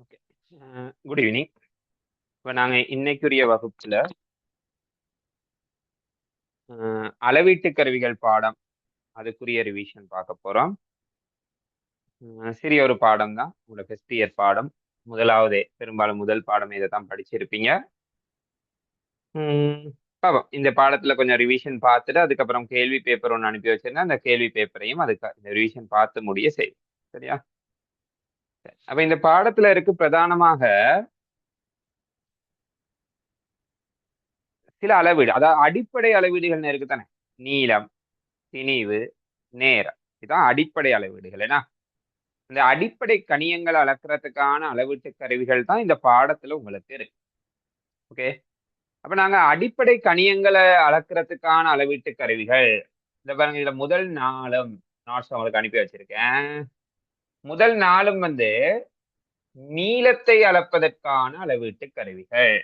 Okay. Good evening. இப்போ நாங்கள் இன்னைக்குரிய வகுப்புல அளவீட்டு கருவிகள் பாடம் அதுக்குரிய ரிவிஷன் பார்க்க போறோம். சிறிய ஒரு பாடம் தான், உங்களோட ஃபர்ஸ்ட் இயர் பாடம். முதலாவதே பெரும்பாலும் முதல் பாடம் இதை தான் படிச்சிருப்பீங்க. பாப்போம், இந்த பாடத்துல கொஞ்சம் ரிவிஷன் பார்த்துட்டு அதுக்கப்புறம் கேள்வி பேப்பர் ஒன்று அனுப்பி வச்சிருந்தேன். அந்த கேள்வி பேப்பரையும் அதுக்கு இந்த ரிவிஷன் பார்த்து முடிய செய்யும். சரியா? அப்ப இந்த பாடத்துல இருக்கு பிரதானமாக சில அளவீடு, அதாவது அடிப்படை அளவீடுகள் இருக்கு தானே. நீளம், திணிவு, நேரம், இதுதான் அடிப்படை அளவீடுகள். ஏன்னா இந்த அடிப்படை கணியங்களை அளக்கிறதுக்கான அளவீட்டு கருவிகள் தான் இந்த பாடத்துல உங்களுக்கு இருக்கு. ஓகே, அப்ப நாங்க அடிப்படை கணியங்களை அளக்கிறதுக்கான அளவீட்டு கருவிகள் இந்த பாருங்க. இதுல முதல் நாளும் நோட்ஸ் உங்களுக்கு அனுப்பி வச்சிருக்கேன். முதல் நாளும் நீளத்தை அளப்பதற்கான அளவீட்டு கருவிகள்.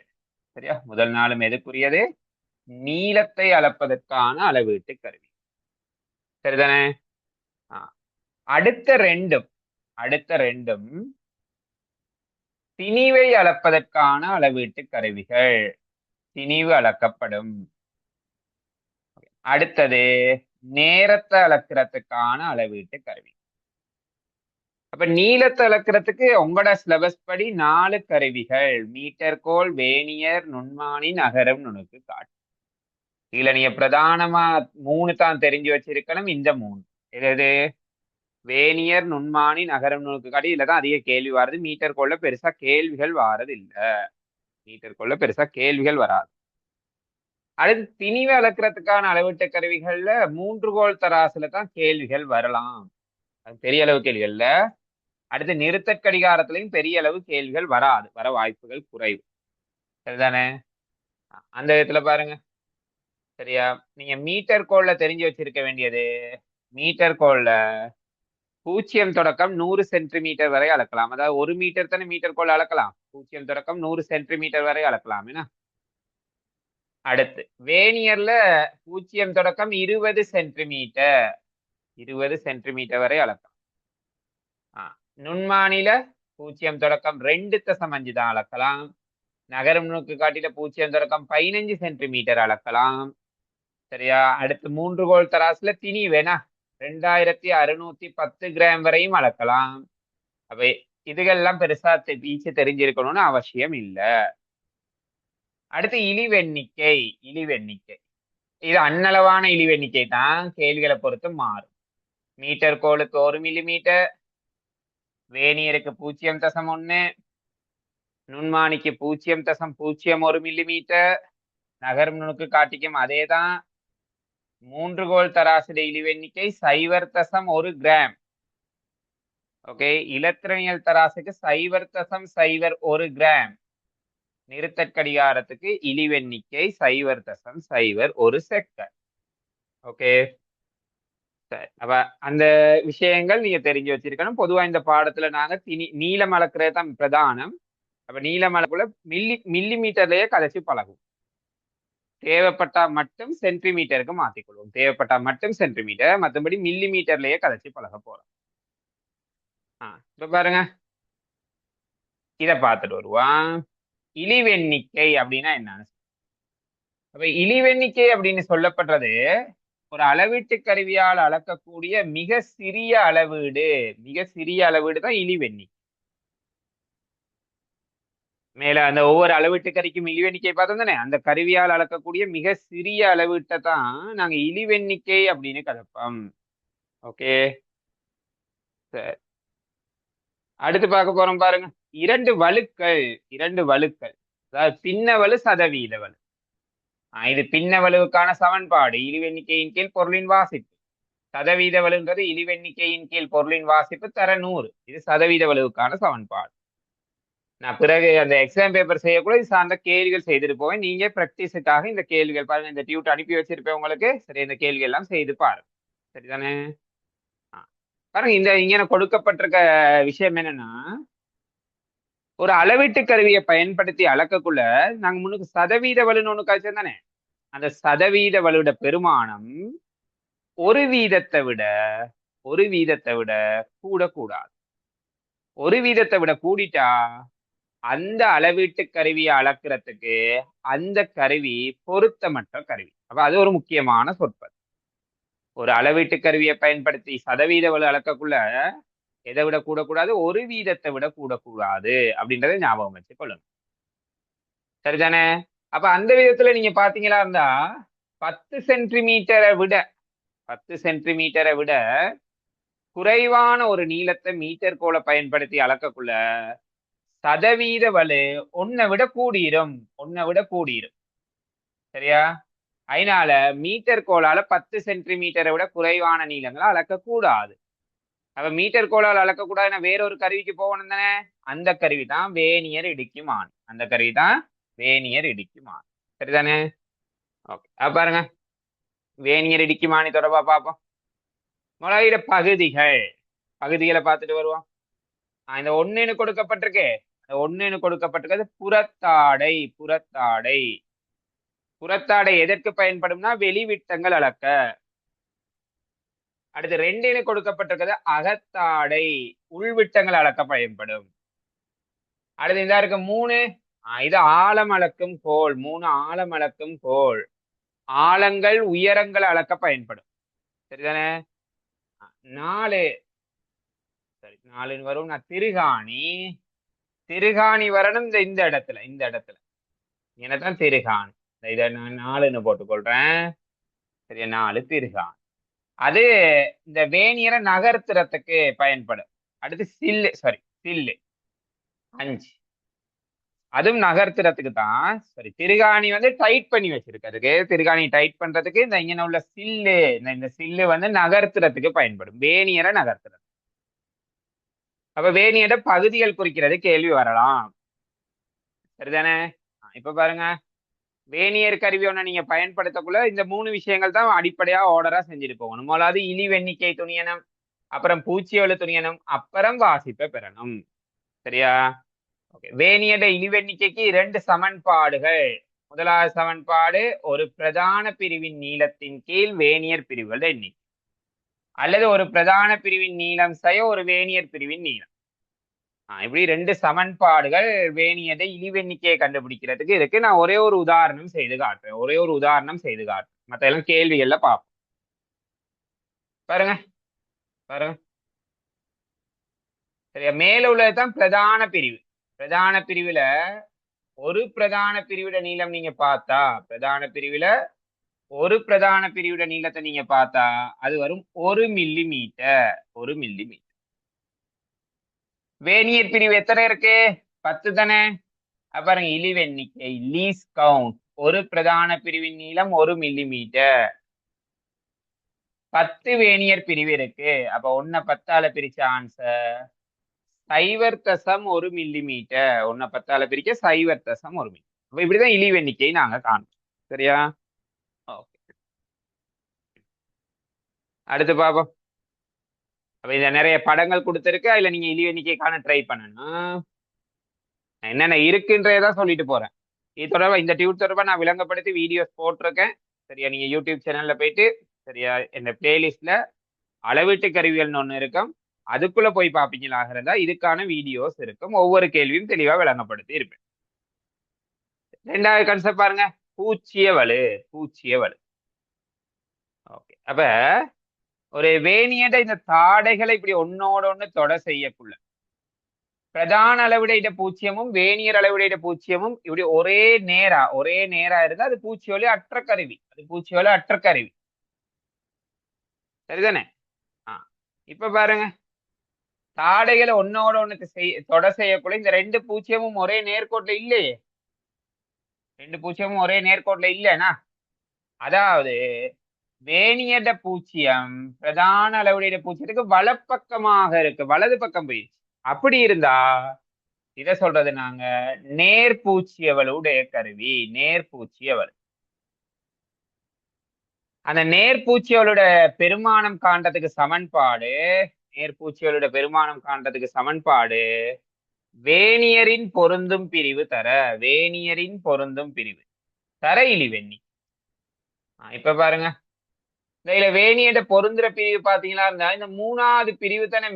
சரியா? முதல் நாளும் எதுக்குரியது? நீளத்தை அளப்பதற்கான அளவீட்டு கருவி. சரிதானே? அடுத்த ரெண்டும் திணிவை அளப்பதற்கான அளவீட்டு கருவிகள். திணிவு அளக்கப்படும். அடுத்தது நேரத்தை அளக்கிறதுக்கான அளவீட்டு கருவி. அப்ப நீளத்தை அளக்கிறதுக்கு உங்களோட சிலபஸ் படி 4 கருவிகள்: மீட்டர் கோல், வேனியர், நுண்மானி, நகரம், நுணுக்கு காட்டி. இதுல நீங்க பிரதானமா 3 தான் தெரிஞ்சு வச்சிருக்கணும். இந்த 3 எது? வேனியர், நுண்மானி, நகரம், நுணுக்கு காட்டி. இதுல தான் அதிக கேள்வி வராது. மீட்டர் கோல்ல பெருசா கேள்விகள் வாரது இல்ல. மீட்டர் கோல்ல பெருசா கேள்விகள் வராது. அடுத்து திணிவை அளக்கிறதுக்கான அளவீட்டு கருவிகள்ல 3 கோல் தராசுல தான் கேள்விகள் வரலாம். அது பெரிய அளவு கேள்விகள்ல. அடுத்து நிறுத்தற் கடிகாரத்திலையும் பெரிய அளவு கேள்விகள் வராது, வர வாய்ப்புகள் குறைவு. சரிதானே? அந்த விதத்துல பாருங்க. சரியா? நீங்க மீட்டர் கோல்ல தெரிஞ்சு வச்சிருக்க வேண்டியது, மீட்டர் கோல்ல 0 தொடக்கம் 100 சென்டிமீட்டர் வரை அளக்கலாம். அதாவது 1 மீட்டர் தானே மீட்டர் கோல் அளக்கலாம். 0 தொடக்கம் 100 சென்டிமீட்டர் வரை அளக்கலாம். என்ன? அடுத்து வேனியர்ல 0 தொடக்கம் 20 சென்டிமீட்டர், 20 சென்டிமீட்டர் வரை அளக்கலாம். நுண்மானில 0 தொடக்கம் 2.5 தான் அளக்கலாம். நகரம் நுணுக்கு காட்டில 0 தொடக்கம் 15 சென்டிமீட்டர் அளக்கலாம். சரியா? அடுத்து 3 கோல் தராசுல திணிவேனா 2610 கிராம் வரையும் அளக்கலாம். அப்ப இதுகெல்லாம் பெருசா வீச்சு தெரிஞ்சிருக்கணும்னு அவசியம் இல்லை. அடுத்து இழிவெண்ணிக்கை. இது அன்னளவான இழிவெண்ணிக்கை தான், கேள்விகளை பொறுத்து மாறும். மீட்டர் கோலுக்கு 1 மில்லிமீட்டர், வேனியருக்கு 0.1, நுண்மானிக்கு 0.01 மில்லிமீட்டர், நகரும் நுணுக்கு காட்டிக்கும் அதே தான். 3 கோல் தராசு இழிவெண்ணிக்கை 0.1 கிராம். ஓகே, இலத்திரனியல் தராசுக்கு 0.01 கிராம். நிறுத்தற்கடிகாரத்துக்கு இழிவெண்ணிக்கை 0.01 செகண்ட். ஓகே, சரி. அப்ப அந்த விஷயங்கள் நீங்க தெரிஞ்சு வச்சிருக்கணும். பொதுவா இந்த பாடத்துல நாங்க நீளம் அளக்கிறது தான் பிரதானம். அப்ப நீளம் அளக்குள்ள மில்லி மீட்டர்லயே கதைச்சு பழகும். தேவைப்பட்டா மட்டும் சென்டிமீட்டருக்கு மாத்திக்கொள்வோம். தேவைப்பட்டா மட்டும் சென்டிமீட்டர், மற்றபடி மில்லி மீட்டர்லயே கதைச்சு பழக போறோம். இப்ப பாருங்க, இத பார்த்துட்டு வருவான். இழிவெண்ணிக்கை அப்படின்னா என்ன? அப்ப இழிவெண்ணிக்கை அப்படின்னு சொல்லப்படுறது ஒரு அளவீட்டு கருவியால் அளக்கக்கூடிய மிக சிறிய அளவீடு தான் இழிவெண்ணிக்கை. மேல அந்த ஒவ்வொரு அளவீட்டு கருவிக்கும் இழிவெண்ணிக்கை பார்த்தோம் தானே. அந்த கருவியால் அளக்கக்கூடிய மிக சிறிய அளவீட்டை தான் நாங்க இழிவெண்ணிக்கை அப்படின்னு கலப்போம். ஓகே, சரி. அடுத்து பார்க்க போறோம் பாருங்க. இரண்டு வலுக்கள், அதாவது பின்னவலு, சதவீத வலு. இது பின்னவலுவுக்கான சமன்பாடு. இழிவெண்ணிக்கையின் கீழ் பொருளின் வாசிப்பு. சதவீத வலுன்றது இழிவெண்ணிக்கையின் கீழ் பொருளின் வாசிப்பு தர 100. இது சதவீத வலுவுக்கான சமன்பாடு. நான் பிறகு அந்த எக்ஸாம் பேப்பர் செய்யக்கூட இது சார்ந்த கேள்விகள் செய்துட்டு போவேன். நீங்க பிராக்டிஸுக்காக இந்த கேள்விகள் பாருங்க, இந்த டியூட் அனுப்பி வச்சிருப்பேன் உங்களுக்கு. சரி, இந்த கேள்வி எல்லாம் செய்து பாருங்க. சரிதானே? பாருங்க, இந்த இங்க கொடுக்கப்பட்டிருக்க விஷயம் என்னன்னா, ஒரு அளவீட்டு கருவியை பயன்படுத்தி அளக்கக்குள்ள நாங்க முன்னுக்கு சதவீத வலுன்னு ஒண்ணு கழிச்சோம் தானே. அந்த சதவீத வலுவோட பெருமானம் ஒரு வீதத்தை விட கூடக்கூடாது. ஒரு வீதத்தை விட கூடிட்டா அந்த அளவீட்டு கருவியை அளக்கிறதுக்கு அந்த கருவி பொருத்தமற்ற கருவி. அப்ப அது ஒரு முக்கியமான சொற்பது. ஒரு அளவீட்டு கருவியை பயன்படுத்தி சதவீத வலு அளக்கக்குள்ள எதை விட கூடக்கூடாது, ஒரு வீதத்தை விட கூடக்கூடாது அப்படின்றத ஞாபகம் வச்சு கொள்ளுங்க. சரிதானே? அப்ப அந்த விதத்துல நீங்க பாத்தீங்களா இருந்தா 10 சென்டிமீட்டரை விட 10 சென்டிமீட்டரை விட குறைவான ஒரு நீளத்தை மீட்டர் கோலை பயன்படுத்தி அளக்கக்குள்ள சதவீத வலு ஒன்னை விட கூடிரும். சரியா? அதனால மீட்டர் கோலால 10 சென்டிமீட்டரை விட குறைவான நீளங்களை அளக்க கூடாது. அப்ப மீட்டர் கோலால் அளக்கக்கூடாதுன்னா வேறொரு கருவிக்கு போகணும் தானே. அந்த கருவி தான் வேனியர் இடிக்குமானி. சரிதானே? ஓகே, பாருங்க வேனியர் இடிக்குமானி தொடர்பா பார்ப்போம். முதலிட பகுதிகளை பார்த்துட்டு வருவோம். இந்த ஒண்ணுன்னு கொடுக்கப்பட்டிருக்கு. அந்த ஒண்ணுன்னு கொடுக்கப்பட்டிருக்கிறது புறத்தாடை எதற்கு பயன்படும்னா வெளிவிட்டங்கள் அளக்க. அடுத்து 2ன்னு கொடுக்கப்பட்டிருக்கிறது அகத்தாடை உள்விட்டங்கள் அளக்க பயன்படும். அடுத்து இந்த இருக்கு 3, இது ஆழம் அளக்கும் கோல். 3 ஆழம் அளக்கும் கோல். ஆழங்கள் உயரங்கள் அளக்க பயன்படும். சரிதானே? 4 சரி 4ன்னு வரும். திருகாணி வரணும் இந்த இடத்துல என்னதான் திருகாணி. இதை நான் 4ன்னு போட்டுக்கொள்றேன். சரியா? 4 திருகாணி. அது இந்த வேனியரை நகர்த்துறதுக்கு பயன்படும். அடுத்து சில்லு 5, அதுவும் நகர்த்துறதுக்கு தான். சரி, திருகாணி வந்து டைட் பண்ணி வச்சிருக்கிறதுக்கு, திருகாணி டைட் பண்றதுக்கு இந்த இங்க உள்ள சில்லு, இந்த சில்லு வந்து நகர்த்துறதுக்கு பயன்படும், வேனியரை நகர்த்துறது. அப்ப வேனியரை பகுதிகள் குறிக்கிறது கேள்வி வரலாம். சரிதானே? இப்ப பாருங்க, வேனியர் கருவி ஒண்ணு நீங்க பயன்படுத்தக்குள்ள இந்த 3 விஷயங்கள் தான் அடிப்படையா ஆர்டரா செஞ்சுட்டு போகணும். முதலாவது இழிவெண்ணிக்கை துணியணும், அப்புறம் பூச்சியவளு துணியணும், அப்புறம் வாசிப்பை பெறணும். சரியா? வேனியட இழிவெண்ணிக்கைக்கு 2 சமன்பாடுகள். முதலாவது சமன்பாடு ஒரு பிரதான பிரிவின் நீளத்தின் கீழ் வேனியர் பிரிவுகள் எண்ணிக்கை, அல்லது ஒரு பிரதான பிரிவின் நீளம் ஒரு வேனியர் பிரிவின் நீளம். இப்படி 2 சமன்பாடுகள் வேனியடை இழிவெண்ணிக்கையை கண்டுபிடிக்கிறதுக்கு இருக்கு. நான் ஒரே ஒரு உதாரணம் செய்து காட்டுறேன். மற்ற எல்லாம் கேள்விகள்ல பார்ப்போம். பாருங்க சரியா? மேல உள்ளதுதான் பிரதான பிரிவு. பிரதான பிரிவுல ஒரு பிரதான பிரிவிட நீளம் நீங்க பார்த்தா, ஒரு பிரதான பிரிவிட நீளத்தை நீங்க பார்த்தா அது வரும் 1 மில்லிமீட்டர். வேனியர் பிரிவு எத்தனை இருக்கு? 10 தானே. பாருங்க, இழிவெண்ணிக்கை லீஸ்ட் கவுண்ட், ஒரு பிரதான பிரிவின் நீளம் 1 மில்லிமீட்டர். 10 வேனியர் பிரிவு இருக்கு. அப்ப 1 10ஆல பிரிச்ச ஆன்சர் 0.1 மில்லிமீட்டர். 1 10ஆல பிரிக்க 0.1 மில்லி. அப்ப இப்படிதான் இழிவெண்ணிக்கை நாங்க காணும். சரியா? அடுத்து பாப்போம். அப்ப இந்த நிறைய படங்கள் கொடுத்திருக்கு, அதுல நீங்க இழிவெண்ணிக்கை காண ட்ரை பண்ணணும். என்னென்ன இருக்குன்றதான் சொல்லிட்டு போறேன். இது தொடர்பா இந்த டியூட் தொடர்பா நான் விளங்கப்படுத்தி வீடியோஸ் போட்டிருக்கேன். சரியா? நீங்க யூடியூப் சேனல்ல போயிட்டு சரியா இந்த பிளேலிஸ்ட்ல அளவீட்டு கருவிகள்னு ஒண்ணு இருக்கும், அதுக்குள்ள போய் பாப்பீங்களாக இருந்தா இதுக்கான வீடியோஸ் இருக்கும். ஒவ்வொரு கேள்வியும் தெளிவா விளங்கப்படுத்தி இருப்பேன். 2வது கான்செப்ட் பாருங்க, பூச்சிய வலு. ஓகே, அப்ப ஒரு வேனியட இந்த தாடைகளை இப்படி ஒன்னோட ஒண்ணு தொட செய்யக்குள்ள பிரதான அளவிடையிட பூச்சியமும் வேனியர் அளவிடையிட பூச்சியமும் இப்படி ஒரே நேரா இருந்தா அது பூச்சியோலி அற்ற கருவி. சரிதானே? இப்ப பாருங்க, தாடைகளை ஒன்னோட ஒண்ணுக்கு தொட செய்யக்குள்ள இந்த 2 பூச்சியமும் ஒரே நேர்கோட்டுல இல்லையே. 2 பூச்சியமும் ஒரே நேர்கோட்டுல இல்லைன்னா, அதாவது வேனியட பூச்சியம் பிரதான அளவுடைய பூச்சியத்துக்கு வலப்பக்கமாக இருக்கு, வலது பக்கம் போயிடுச்சு. அப்படி இருந்தா இத சொல்றது நாங்க நேர்பூச்சியவளுடைய கருவி. அந்த நேர்பூச்சியவளோட பெருமானம் காண்றதுக்கு சமன்பாடு வேனியரின் பொருந்தும் பிரிவு தர இழிவெண்ணி. இப்ப பாருங்க, இதுல வேணியோட பொருந்துற பிரிவு பாத்தீங்களா இருந்தா இந்த மூணாவது பிரிவு தானே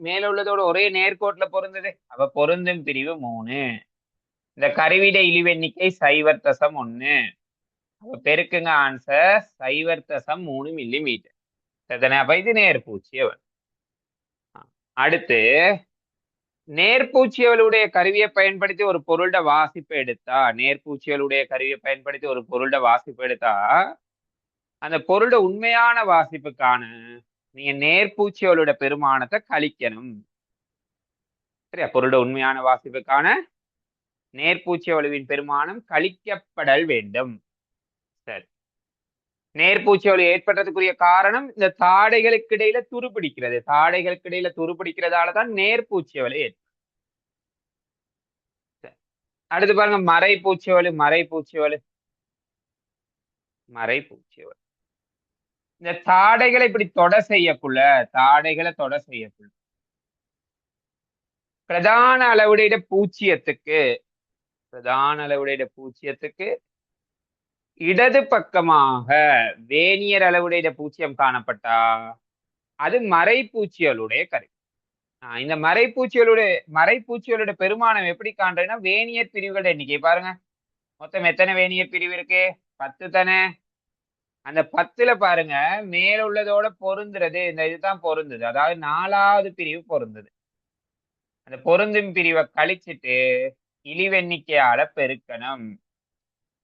மேல உள்ளதோட ஒரே நேர்கோட்டுல பொருந்தது. அப்ப பொருந்தும் பிரிவு 3. இந்த கருவிட இழிவெண்ணிக்கை 0.1. அப்ப பெருக்குங்க ஆன்சர் 0.3 மில்லிமீட்டர். சரிதானே? அப்ப இது நேர்பூச்சியவள். அடுத்து நேர்பூச்சியவளுடைய கருவியை பயன்படுத்தி ஒரு பொருளோட வாசிப்பை எடுத்தா, நேர்பூச்சியவளுடைய கருவியை பயன்படுத்தி ஒரு பொருளோட வாசிப்பு எடுத்தா அந்த பொருளோட உண்மையான வாசிப்புக்கான நீங்க நேர்பூச்சியவளோட பெருமானத்தை கழிக்கணும். சரியா? பொருளோட உண்மையான வாசிப்புக்கான நேர்பூச்சியவளுவின் பெருமானம் கழிக்கப்படல் வேண்டும். சரி. நேர்பூச்சியவளு ஏற்பட்டதுக்குரிய காரணம் இந்த தாடைகளுக்கு இடையில துருப்பிடிக்கிறது. தாடைகளுக்கு இடையில துருப்பிடிக்கிறதாலதான் நேர்பூச்சியவளு ஏற்படும். அடுத்து பாருங்க மறைப்பூச்சியவளு. மறைப்பூச்சியவளு இந்த தாடைகளை இப்படி தாடைகளை தொட செய்யக்குள்ள பிரதான அளவுடைய பூச்சியத்துக்கு இடது பக்கமாக வேனியர் அளவுடைய பூச்சியம் காணப்பட்டா அது மறைப்பூச்சியலுடைய கருவி. இந்த மறைப்பூச்சியலுடைய பெருமானம் எப்படி காண்றதுன்னா வேனியர் பிரிவுகள் எண்ணிக்கை பாருங்க. மொத்தம் எத்தனை வேனியர் பிரிவு இருக்கு? 10 தானே. அந்த 10ல பாருங்க மேல உள்ளதோட பொருந்துறது இந்த இதுதான் பொருந்தது. அதாவது 4வது பிரிவு பொருந்தது. அந்த பொருந்தும் பிரிவை கழிச்சிட்டு இழிவெண்ணிக்கையால பெருக்கணும்.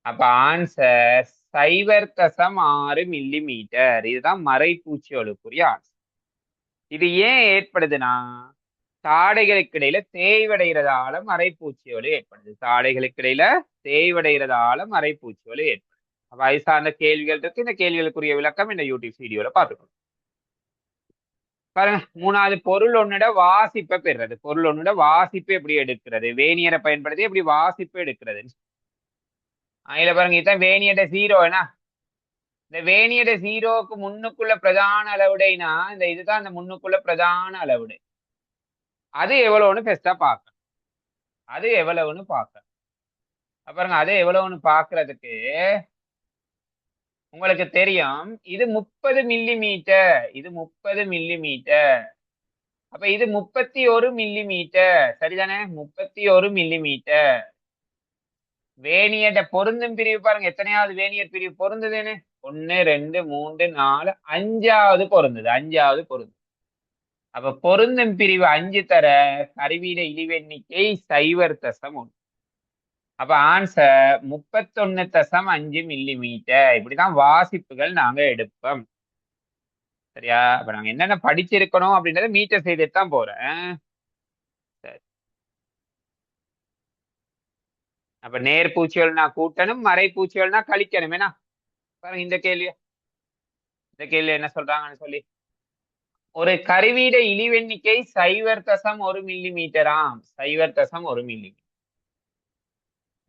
அப்ப ஆன்சர் 0.6 மில்லிமீட்டர். இதுதான் மறைப்பூச்சியலுக்குரிய ஆன்சர். இது ஏன் ஏற்படுதுன்னா தாடைகளுக்கு இடையில தேய்வடைகிறதால மறைப்பூச்சியொலி ஏற்படுது. ஏற்படுது. அப்ப அது சார்ந்த கேள்விகள் இருக்கு. இந்த கேள்விகளுக்குரிய விளக்கம் இந்த யூடியூப் வீடியோல பார்த்துக்கணும். பாருங்க 3வது பொருள் ஒன்னுட வாசிப்பை பெறுறது. பொருள் ஒன்னுட வாசிப்பு எப்படி எடுக்கிறது? வேணியரை பயன்படுத்தி எப்படி வாசிப்பு எடுக்கிறது? அதுல பாருங்க இதுதான் வேணியட 0 என்ன. இந்த வேணியட 0க்கு முன்னுக்குள்ள பிரதான அளவுடைனா இந்த இதுதான் அந்த முன்னுக்குள்ள பிரதான அளவுடை. அது எவ்வளவுன்னு பெஸ்டா பார்க்கணும். பாருங்க அது எவ்வளவுன்னு பாக்குறதுக்கு உங்களுக்கு தெரியும். இது 30 மில்லிமீட்டர். அப்ப இது 31 மில்லிமீட்டர். சரிதானே? 31 மில்லிமீட்டர். வேணியட பொருந்தும் பிரிவு பாருங்க. எத்தனையாவது வேணியர் பிரிவு பொருந்ததுன்னு? 1 2 3 4 5வது பொருந்தது. அப்ப பொருந்தும் பிரிவு 5 தர கருவியிட இழிவெண்ணிக்கை 0.1. அப்ப ஆன்சர் 31.5 மில்லிமீட்டர். இப்படிதான் வாசிப்புகள் நாங்க எடுப்போம். சரியா? அப்ப நாங்க என்னென்ன படிச்சிருக்கணும் அப்படின்றத மீட்டர் செய்துட்டு தான் போறேன். சரி. அப்ப நேர்பூச்சிகள்னா கூட்டணும், மறைப்பூச்சிகள்னா கழிக்கணும். ஏன்னா பாருங்க இந்த கேள்வி என்ன சொல்றாங்கன்னு சொல்லி ஒரு கருவியிட இழிவெண்ணிக்கை 0.1 மில்லிமீட்டராம். 0.1 மில்லிமீட்டர்.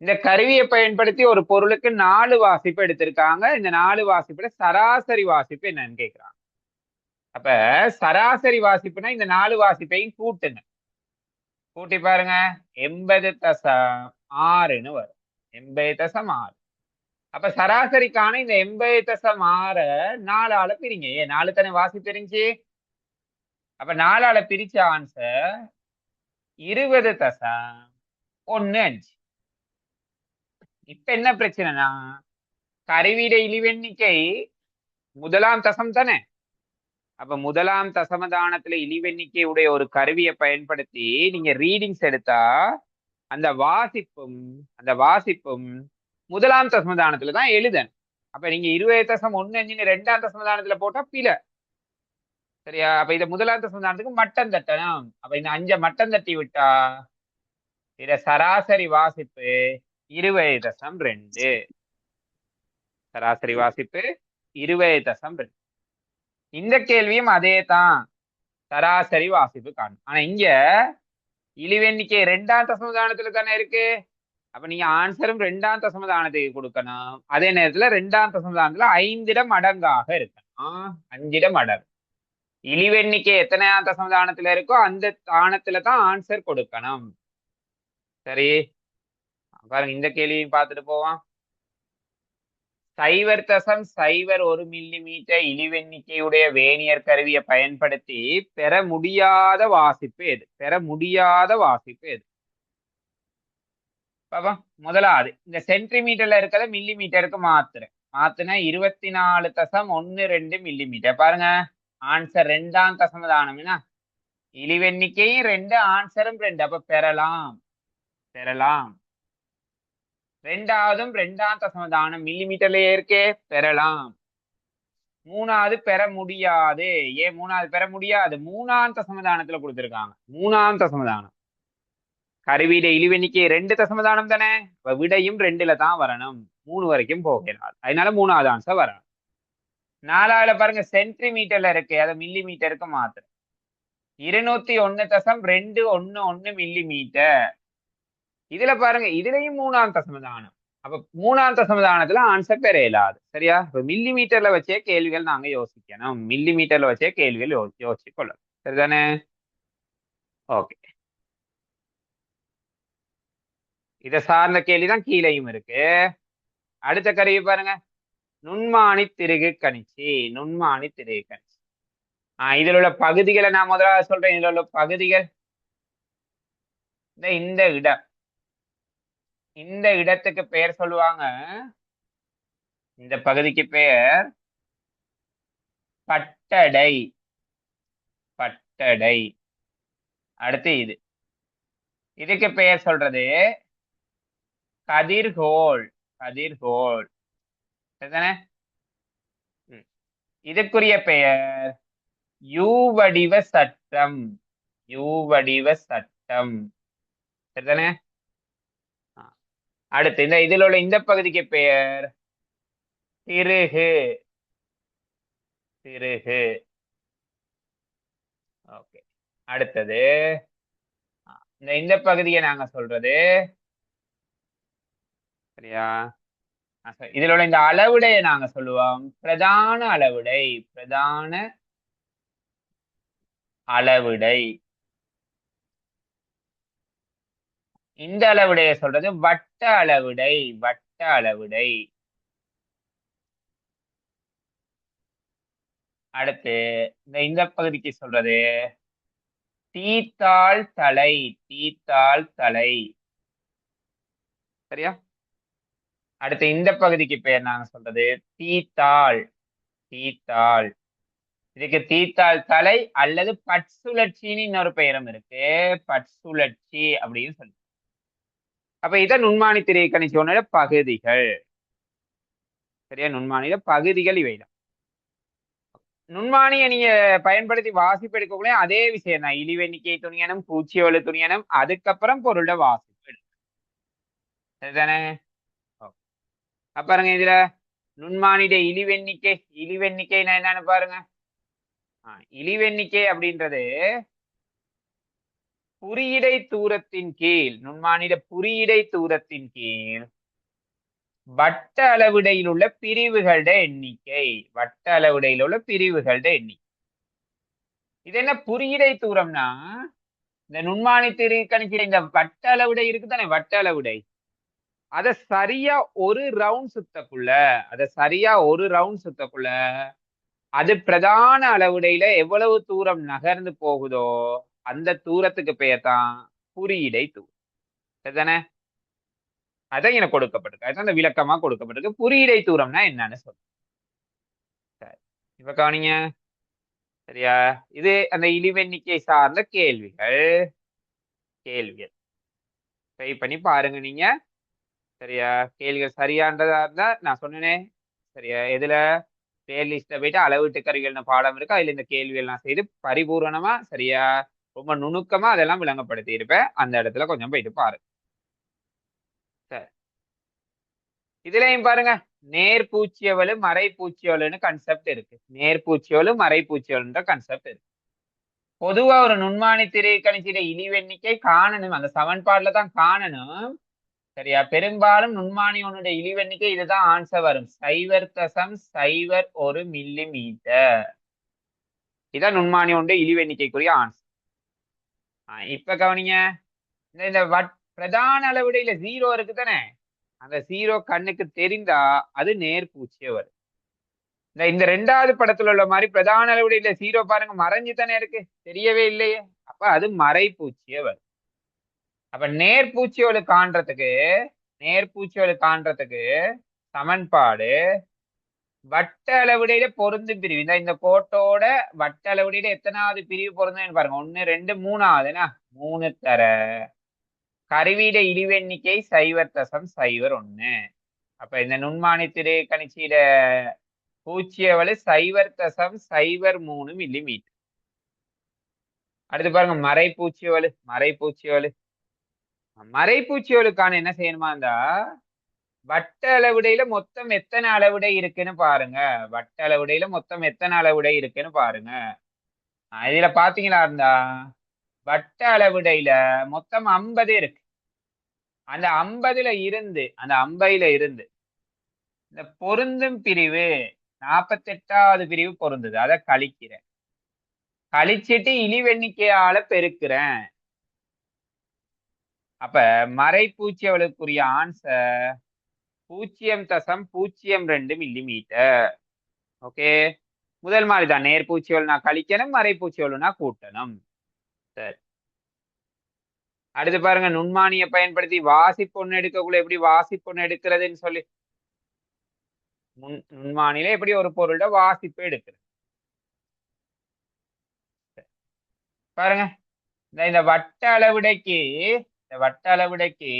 இந்த கருவியை பயன்படுத்தி ஒரு பொருளுக்கு 4 வாசிப்பு எடுத்திருக்காங்க. இந்த 4 வாசிப்புல சராசரி வாசிப்பு என்னன்னு கேட்கிறாங்க. அப்ப சராசரி வாசிப்புனா இந்த 4 வாசிப்பையும் கூட்டுங்க. கூட்டி பாருங்க 80.6ன்னு வரும். 80.6. அப்ப சராசரிக்கான இந்த 80.6 4ஆல பிரிங்க. 4 தானே வாசிப்பு இருந்துச்சு. அப்ப 4ஆல பிரிச்ச ஆன்சர் 20.15. இப்ப என்ன பிரச்சனைனா கருவியிட இழிவெண்ணிக்கை முதலாம் தசம் தானே. அப்ப முதலாம் தசமதானத்துல இழிவெண்ணிக்கை உடைய ஒரு கருவியை பயன்படுத்தி நீங்க ரீடிங்ஸ் எடுத்தா அந்த வாசிப்பும் முதலாம் தசமதானத்துல தான் எழுதணும். அப்ப நீங்க 20.15 2ஆம் தசமதானத்துல போட்டா பிழை. சரியா? அப்ப இத முதலாம் தசமதானத்துக்கு மட்டம் தட்டணும். அப்ப இந்த 5 மட்டம் தட்டி விட்டா இத சராசரி வாசிப்பு 20.2. சராசரி வாசிப்பு 20.2. இந்த கேள்வியும் அதே தான். சராசரி வாசிப்பு காணும். ஆனா இங்க இழிவெண்ணிக்கை 2ஆம் தசமதானத்துல தானே இருக்கு. அப்ப நீங்க ஆன்சரும் 2ஆம் தசமதானத்துக்கு கொடுக்கணும். அதே நேரத்துல 2ஆம் தசமதானத்துல 5 மடங்காக இருக்கணும். 5 மடங்கு. இழிவெண்ணிக்கை எத்தனையாம் தசமதானத்துல இருக்கோ அந்த தானத்துல தான் ஆன்சர் கொடுக்கணும். சரி பாருங்க இந்த கேள்வியும் பார்த்துட்டு போவோம். 0.01 மில்லிமீட்டர் இழிவெண்ணிக்கையுடைய வேனியர் கருவியை பயன்படுத்தி பெற முடியாத வாசிப்பு எது? பெற முடியாத வாசிப்பு எது? பாப்பா, முதலாவது இந்த சென்டிமீட்டர்ல இருக்கிறத மில்லி மீட்டருக்கு மாத்துனா 24.12 மில்லிமீட்டர். பாருங்க, ஆன்சர் 2ஆம் தசமதானம். என்ன இழிவெண்ணிக்கையும் 2, ஆன்சரும் 2. அப்ப பெறலாம். 2ஆவதும் 2ஆம் தசமதானம் மில்லிமீட்டர்லயே இருக்கே, பெறலாம். 3ஆவது பெற முடியாது. ஏன் 3ஆவது பெற முடியாது? 3ஆம் தசமதானத்துல கொடுத்திருக்காங்க. 3ஆம் தசமதானம் கருவியிட இழிவெண்ணிக்கை 2 தசமதானம் தானே, இப்ப விடையும் 2ல தான் வரணும். 3 வரைக்கும் போகிறார், அதனால 3ஆவது ஆன்சர் வராது. 4ஆவதுல பாருங்க, சென்டிமீட்டர்ல இருக்கு, அதை மில்லி மீட்டருக்கு மாத்துறேன். 201.211 மில்லிமீட்டர். இதுல பாருங்க, இதுலயும் 3ஆம் தசமதானம். அப்ப 3ஆம் தசமதானத்துல ஆன்சர் பெற இயலாது. சரியா? இப்ப மில்லி மீட்டர்ல வச்சே கேள்விகள் நாங்க யோசிக்கணும். மில்லி மீட்டர்ல வச்சே கேள்விகள் யோசிச்சு கொள்ளணும். சரிதானே? ஓகே, இதை சார்ந்த கேள்விதான் கீழையும் இருக்கு. அடுத்த கருவி பாருங்க, நுண்மானி திருகு கணிச்சி. நுண்மானி திருகு கணிச்சி. இதுல உள்ள பகுதிகளை நான் முதலாவது சொல்றேன். இதுல உள்ள பகுதிகள், இந்த இடம், இந்த இடத்துக்கு பெயர் சொல்லுவாங்க. இந்த பகுதிக்கு பெயர் பட்டடை. பட்டடை. அடுத்து இதுக்கு பெயர் சொல்றது கதிர்கோள். கதிர்கோள். சரிதானே? இதுக்குரிய பெயர் யூ வடிவ சட்டம். யூ வடிவ சட்டம். சரிதானே? அடுத்து இதுல உள்ள இந்த பகுதிக்கு பெயர் திருகு. திருகு. ஓகே, அடுத்தது இந்த பகுதியை நாங்க சொல்றது சரியா? இதுல உள்ள இந்த அளவுடையை நாங்க சொல்லுவோம் பிரதான அளவுடை. பிரதான அளவுடை. இந்த அளவுடைய சொல்றது வட்ட அளவுடை. வட்ட அளவுடை. அடுத்து இந்த பகுதிக்கு சொல்றது தீத்தாள் தலை. தீத்தாள் தலை. சரியா? அடுத்து இந்த பகுதிக்கு பேர் நாங்க சொல்றது தீத்தாள். தீத்தாள். இதுக்கு தீத்தாள் தலை அல்லது பட்சுழற்சின்னு இன்னொரு பெயரும் இருக்கு. பட்சுழற்சி அப்படின்னு சொல்லி. அப்ப இத நுண்மானி திரை கணிச்சோட பகுதிகள். சரியா? நுண்மானியில பகுதிகள் இவைதான். நுண்மானியை நீங்க பயன்படுத்தி வாசிப்பு எடுக்கக்கூடிய அதே விஷயம் தான். இழிவெண்ணிக்கை துணியனும், பூச்சியோல துணியனும், அதுக்கப்புறம் பொருளோட வாசிப்பு. சரிதானே? பாருங்க, இதுல நுண்மானிட இழிவெண்ணிக்கை. இழிவெண்ணிக்கைனா என்னன்னு பாருங்க. இழிவெண்ணிக்கை அப்படின்றது குறியீடை தூரத்தின் கீழ், நுண்மானிட குறியீடை தூரத்தின் கீழ் வட்ட அளவிடையில் உள்ள பிரிவுகளோட எண்ணிக்கை. வட்ட அளவிடையில் உள்ள பிரிவுகளோட எண்ணிக்கை. இது என்ன குறியீடை தூரம்னா, இந்த நுண்மானி திரு கணிக்கிற இந்த வட்ட அளவிடை இருக்குதானே, வட்ட அளவிடை, அத சரியா ஒரு ரவுண்ட் சுத்தக்குள்ள, அது பிரதான அளவுடையில எவ்வளவு தூரம் நகர்ந்து போகுதோ அந்த தூரத்துக்கு பெயர் தான் குறியீடை தூரம். சரிதானே? அதான் எனக்கு கொடுக்கப்பட்டிருக்கு. அதுதான் அந்த விளக்கமா கொடுக்கப்பட்டிருக்கு. குறியீடை தூரம்னா என்னன்னு சொல்லுங்க. சரி, இப்ப கவனிங்க. சரியா? இது அந்த இழிவெண்ணிக்கை சார்ந்த கேள்விகள். ட்ரை பண்ணி பாருங்க நீங்க. சரியா? கேள்விகள் சரியானதா இருந்தா நான் சொன்னேனே. சரியா? எதுல பிளேலிஸ்ட்ல போயிட்டு அளவீட்டு கருவிகள்னு பாடம் இருக்கு, அதுல இந்த கேள்விகள் நான் செய்து பரிபூரணமா, சரியா, ரொம்ப நுணுக்கமா அதெல்லாம் விளங்கப்படுத்தி இருப்பேன். அந்த இடத்துல கொஞ்சம் போயிட்டு பாருங்க. சரி, இதுலயும் பாருங்க, நேர்பூச்சியவலு மறைப்பூச்சியவலுன்னு கன்செப்ட் இருக்கு. நேர்பூச்சியவலு மறைப்பூச்சியவலுன்ற கன்செப்ட் இருக்கு. பொதுவா ஒரு நுண்மானி திரை கணிச்சிட இழிவெண்ணிக்கை காணணும், அந்த சமன்பாடுல தான் காணணும். சரியா? பெரும்பாலும் நுண்மானி ஒன்னுடைய இழிவெண்ணிக்கை இதுதான் ஆன்சர் வரும். 0.01 மில்லிமீட்டர். இதான் நுண்மானி ஒன்று இழிவெண்ணிக்கைக்குரிய ஆன்சர். இப்ப கவனிங்க, இந்த பிரதான அளவுடையில 0 இருக்கு தானே, அந்த 0 கண்ணுக்கு தெரிந்தா அது நேர்பூச்சிய வரும். இந்த ரெண்டாவது படத்துல உள்ள மாதிரி பிரதான அளவுடைய 0 பாருங்க மறைஞ்சு தானே இருக்கு, தெரியவே இல்லையே. அப்ப அது மறைப்பூச்சிய வரும். அப்ப நேர்பூச்சியோடு காண்றதுக்கு சமன்பாடு வட்ட அளவுடைய பொருந்தும் பிரிவு. இந்த கோட்டோட வட்ட அளவுடைய எத்தனாவது பிரிவு பொருந்துன்னு பாருங்க. 1 2 3ஆவதுனா 3 தர கருவீட இழிவெண்ணிக்கை 0.01. அப்ப இந்த நுண்மானி திரை கணிச்சியிட பூச்சியவளு 0.03 மில்லிமீட்டர். அடுத்து பாருங்க மறைப்பூச்சியவளுக்கான என்ன செய்யணுமா இருந்தா வட்ட அளவுடையில மொத்தம் எத்தனை அளவுடை இருக்குன்னு பாருங்க. இதுல பாத்தீங்களா இருந்தா வட்ட அளவுடையில மொத்தம் 50 இருக்கு. அந்த 50ல இருந்து இந்த பொருந்தும் பிரிவு 48வது பிரிவு பொருந்தது, அதை கழிக்கிறேன். கழிச்சிட்டு இழிவெண்ணிக்கையால பெருக்கிறேன். அப்ப மறைப்பூச்சியவளுக்குரிய ஆன்சர் 0.02 மில்லிமீட்டர். ஓகே, முதல் மாதிரி தான். நேர்பூச்சியவள் நான் கழிக்கணும், மறைப்பூச்சியவள் நான் கூட்டணும். சரி, அடுத்து பாருங்க. நுண்மானியை பயன்படுத்தி வாசிப்பொண்ணு எடுக்கக்குள்ள எப்படி வாசிப்பொண்ணு எடுக்கிறதுன்னு சொல்லி, நுண்மானியில எப்படி ஒரு பொருளோட வாசிப்பு எடுக்கிறது பாருங்க. இந்த வட்ட அளவுடைக்கு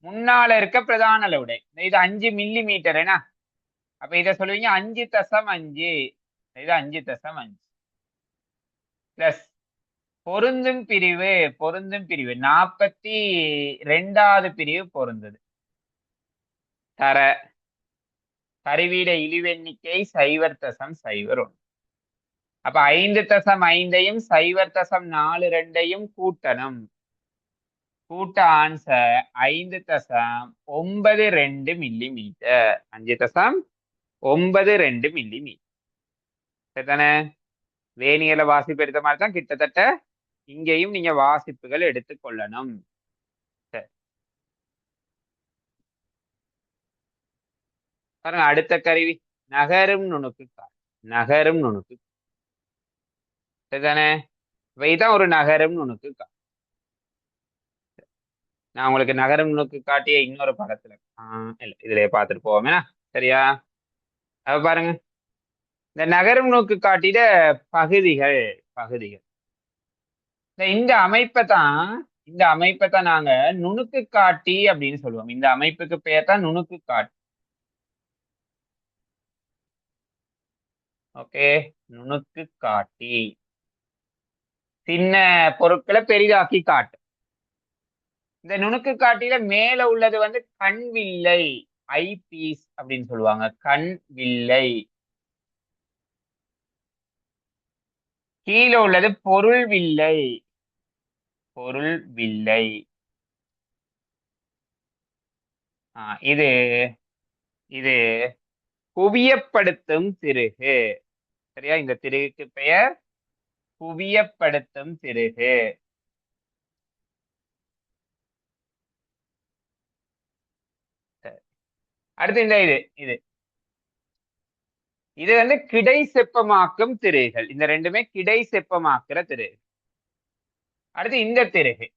முன்னால இருக்க பிரதான அளவுடை இது 5 மில்லிமீட்டர். என்ன அப்ப இத சொல்லுவீங்க 5.5. இது 5.5 பிளஸ் பொருந்தும் பிரிவு 42வது பிரிவு பொருந்தது தர கருவீட இழிவெண்ணிக்கை 0.01. அப்ப 5.5ஐயும் 0.42ஐயும் கூட்டணும். கூட்ட ஆன்சர் 5.92 மில்லிமீட்டர். 5.92 மில்லிமீட்டர். சரிதானே? வேணியில வாசிப்பு எடுத்த மாதிரி தான் கிட்டத்தட்ட இங்கேயும் நீங்க வாசிப்புகள் எடுத்துக்கொள்ளணும். பாருங்க, அடுத்த கருவி நகரும் நுணுக்கு. சரிதானே? இதான் ஒரு நகரும் நுணுக்கு. நான் உங்களுக்கு நகரும் நுணுக்கு காட்டிய இன்னொரு படத்துல இல்ல இதுலயே பார்த்துட்டு போவோமே. சரியா? அப்ப பாருங்க, இந்த நகரும் நோக்கு காட்டிட பகுதிகள் இந்த அமைப்பை தான் நாங்க நுணுக்கு காட்டி அப்படின்னு சொல்லுவோம். இந்த அமைப்புக்கு பெயர் தான் நுணுக்கு காட்டி. ஓகே, நுணுக்கு காட்டி சின்ன பொருட்களை பெரிதாக்கி காட்டு. இந்த நுணுக்கு காட்டில மேல உள்ளது வந்து கண் வில்லை, ஐ பீஸ் அப்படின்னு சொல்லுவாங்க. கண் வில்லை. கீழே உள்ளது பொருள் வில்லை. இது இது குவியப்படுத்தும் திருகு. சரியா? இந்த திருகுக்கு பெயர் குவியப்படுத்தும் திருகு. அடுத்து இந்த இது வந்து கிடை செப்பமாக்கும் திருகுகள். இந்த ரெண்டுமே கிடை செப்பமாக்குற திருகு. அடுத்து இந்த திருகு,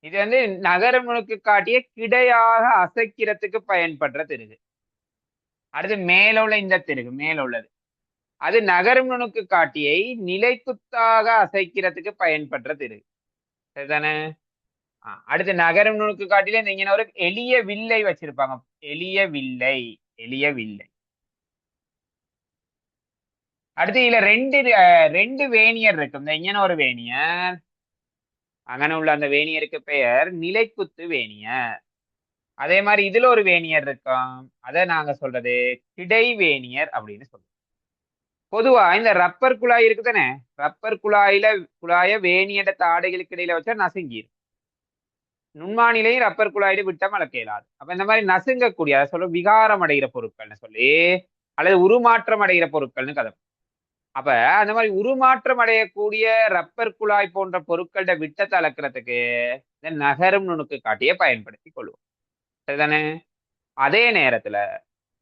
இது வந்து நகரும் நுணுக்கு காட்டிய கிடையாக அசைக்கிறதுக்கு பயன்படுற திருகு. அடுத்து மேல உள்ள இந்த திருகு, மேல உள்ளது, அது நகரும் நுணுக்கு காட்டியை நிலைக்குத்தாக அசைக்கிறதுக்கு பயன்படுற திருகு. சரிதானே? அடுத்து நகரும் நுணுக்கு காட்டில நீங்க ஒரு எளிய வில்லை வச்சிருப்பாங்க. எளிய வில்லை. அடுத்து இதுல ரெண்டு வேணியர் இருக்கும். இந்த இங்கன ஒரு வேணியர், அங்கன உள்ள அந்த வேணியருக்கு பெயர் நிலைக்குத்து வேணியர். அதே மாதிரி இதுல ஒரு வேணியர் இருக்கும், அதை நாங்க சொல்றது கிடை வேணியர் அப்படின்னு சொல்றோம். பொதுவா இந்த ரப்பர் குழாய் இருக்குதானே, ரப்பர் குழாய வேணியட தாடைகளுக்கு இடையில வச்சா நசுங்கிடும். நுண்மானிலையும் ரப்பர் குழாயில விட்டா மழக்க இயலாது. அப்ப இந்த மாதிரி நசுங்கக்கூடிய, அதை சொல்ல விகாரம் அடைகிற பொருட்கள்னு சொல்லி, அல்லது உருமாற்றம் அடைகிற பொருட்கள்னு கதை. அப்ப அந்த மாதிரி உருமாற்றம் அடையக்கூடிய ரப்பர் குழாய் போன்ற பொருட்களோட விட்டத்தை அளக்கிறதுக்கு இந்த நகரும் நுணுக்கு காட்டியை பயன்படுத்தி கொள்வோம். சரிதானே? அதே நேரத்துல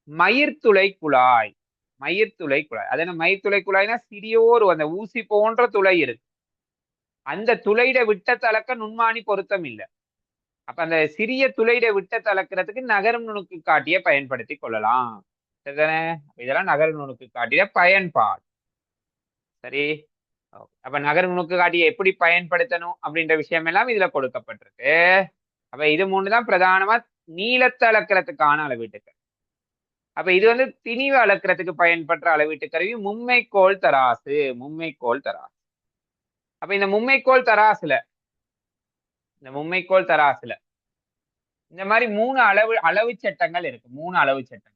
மயிர்த்துளை குழாய், மயிர்த்துளை குழாய் அது என்ன? மயிர்த்துளை குழாய்னா சிறியோர் அந்த ஊசி போன்ற துளை இருக்கு. அந்த துளையிட விட்டத்தை அளக்க நுண்மானி பொருத்தம் இல்லை. அப்ப அந்த சிறிய துளையிட விட்டத்தை அளக்கிறதுக்கு நகரும் நுணுக்கு காட்டிய பயன்படுத்தி கொள்ளலாம். சரிதானே? இதெல்லாம் நகரும் நுணுக்கு காட்டிய பயன்பாடு. சரி. அப்ப நகரும் நுணுக்கு காட்டிய எப்படி பயன்படுத்தணும் அப்படின்ற விஷயம் எல்லாம் இதுல கொடுக்கப்பட்டிருக்கு. அப்ப இது மூணுதான் பிரதானமா நீளத்தை அளக்கிறதுக்கான அளவீட்டுக்கள். அப்ப இது வந்து திணிவு அளக்கிறதுக்கு பயன்படுற அளவீட்டு கருவி மும்மைக்கோள் தராசு. மும்மைக்கோள் தராசு. அப்ப இந்த மும்மைக்கோள் தராசுல இந்த மாதிரி மூணு அளவு சட்டங்கள் இருக்கு. மூணு அளவு சட்டங்கள்.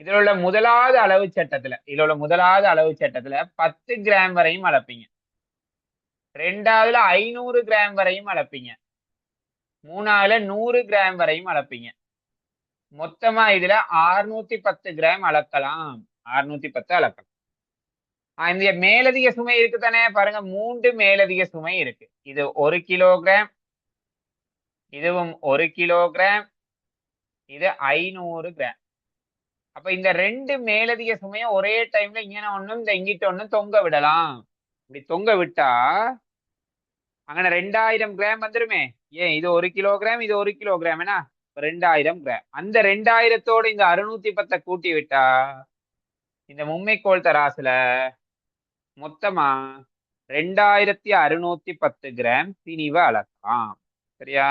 இதுல உள்ள முதலாவது அளவு சட்டத்துல 10 கிராம் வரையும் அளப்பீங்க. ரெண்டாவதுல 500 கிராம் வரையும் அளப்பீங்க. மூணாவதுல 100 கிராம் வரையும் அளப்பீங்க. மொத்தமா இதுல 610 கிராம் அளக்கலாம். 610 அளக்கலாம். இந்த மேலதிக சுமை இருக்கு தானே, பாருங்க 3 மேலதிக சுமை இருக்கு. இது 1 கிலோகிராம், இதுவும் 1 கிலோகிராம், இது 500 கிராம். அப்ப இந்த 2 மேலதிக சுமையை ஒரே டைம்ல இங்க ஒண்ணும் இந்த இங்கிட்ட ஒண்ணும் தொங்க விடலாம். இப்படி தொங்க விட்டா அங்கே 2000 கிராம் வந்துருமே. ஏன் இது 1 கிலோகிராம், இது 1 கிலோகிராம், என்ன 2000 கிராம். அந்த 2000தோடு இந்த 610 கூட்டி விட்டா இந்த மும்மைக்கோள் தராசுல மொத்தமா 2610 கிராம் திணிவு அளக்கலாம். சரியா?